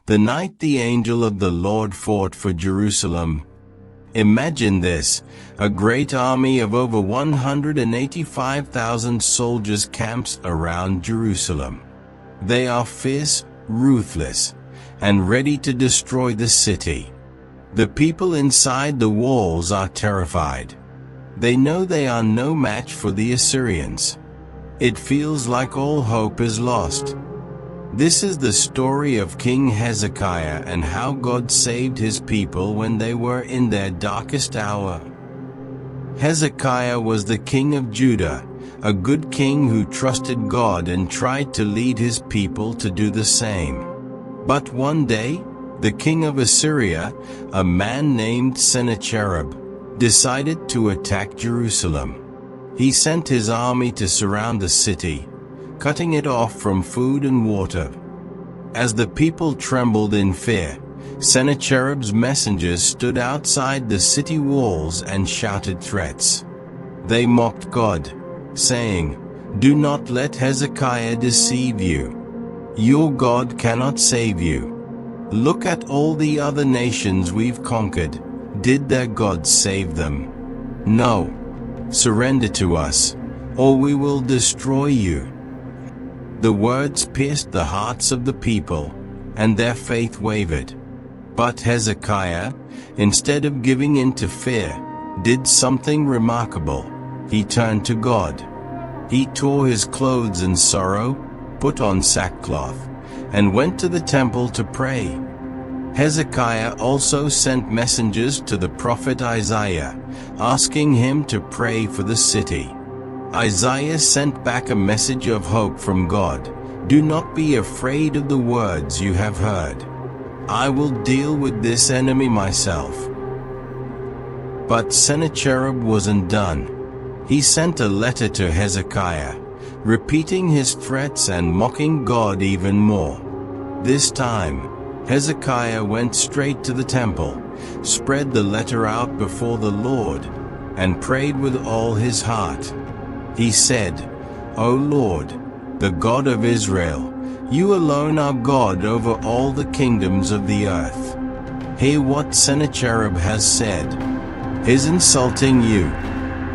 The night the angel of the Lord fought for Jerusalem. Imagine this, a great army of over 185,000 soldiers camps around Jerusalem. They are fierce, ruthless, and ready to destroy the city. The people inside the walls are terrified. They know they are no match for the Assyrians. It feels like all hope is lost. This is the story of King Hezekiah and how God saved his people when they were in their darkest hour. Hezekiah was the king of Judah, a good king who trusted God and tried to lead his people to do the same. But one day, the king of Assyria, a man named Sennacherib, decided to attack Jerusalem. He sent his army to surround the city, cutting it off from food and water. As the people trembled in fear, Sennacherib's messengers stood outside the city walls and shouted threats. They mocked God, saying, "Do not let Hezekiah deceive you. Your God cannot save you. Look at all the other nations we've conquered. Did their gods save them? No. Surrender to us, or we will destroy you." The words pierced the hearts of the people, and their faith wavered. But Hezekiah, instead of giving in to fear, did something remarkable. He turned to God. He tore his clothes in sorrow, put on sackcloth, and went to the temple to pray. Hezekiah also sent messengers to the prophet Isaiah, asking him to pray for the city. Isaiah sent back a message of hope from God. "Do not be afraid of the words you have heard. I will deal with this enemy myself." But Sennacherib wasn't done. He sent a letter to Hezekiah, repeating his threats and mocking God even more. This time, Hezekiah went straight to the temple, spread the letter out before the Lord, and prayed with all his heart. He said, "O Lord, the God of Israel, you alone are God over all the kingdoms of the earth. Hear what Sennacherib has said. He's insulting you.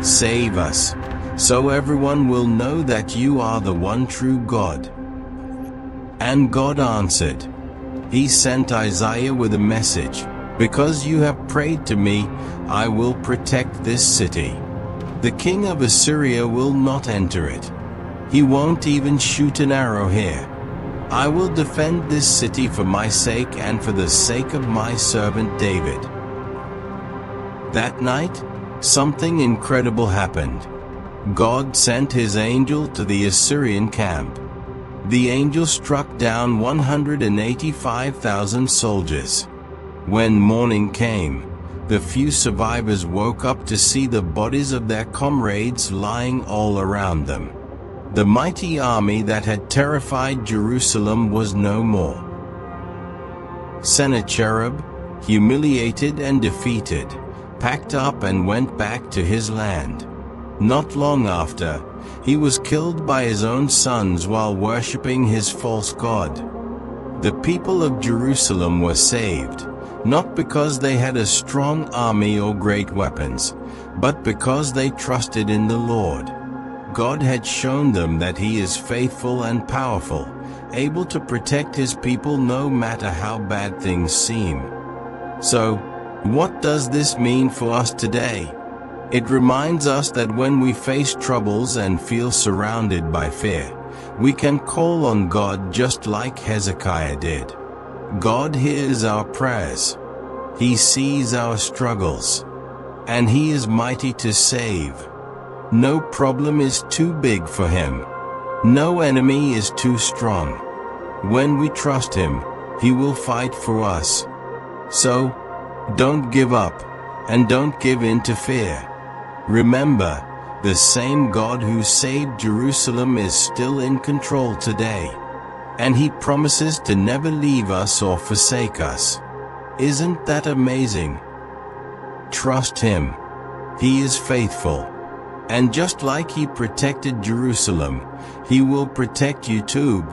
Save us, so everyone will know that you are the one true God." And God answered. He sent Isaiah with a message, "Because you have prayed to me, I will protect this city. The king of Assyria will not enter it. He won't even shoot an arrow here. I will defend this city for my sake and for the sake of my servant David." That night, something incredible happened. God sent his angel to the Assyrian camp. The angel struck down 185,000 soldiers. When morning came, the few survivors woke up to see the bodies of their comrades lying all around them. The mighty army that had terrified Jerusalem was no more. Sennacherib, humiliated and defeated, packed up and went back to his land. Not long after, he was killed by his own sons while worshipping his false god. The people of Jerusalem were saved, not because they had a strong army or great weapons, but because they trusted in the Lord. God had shown them that He is faithful and powerful, able to protect His people no matter how bad things seem. So, what does this mean for us today? It reminds us that when we face troubles and feel surrounded by fear, we can call on God just like Hezekiah did. God hears our prayers. He sees our struggles. And He is mighty to save. No problem is too big for Him. No enemy is too strong. When we trust Him, He will fight for us. So, don't give up, and don't give in to fear. Remember, the same God who saved Jerusalem is still in control today. And He promises to never leave us or forsake us. Isn't that amazing? Trust Him. He is faithful. And just like He protected Jerusalem, He will protect you too.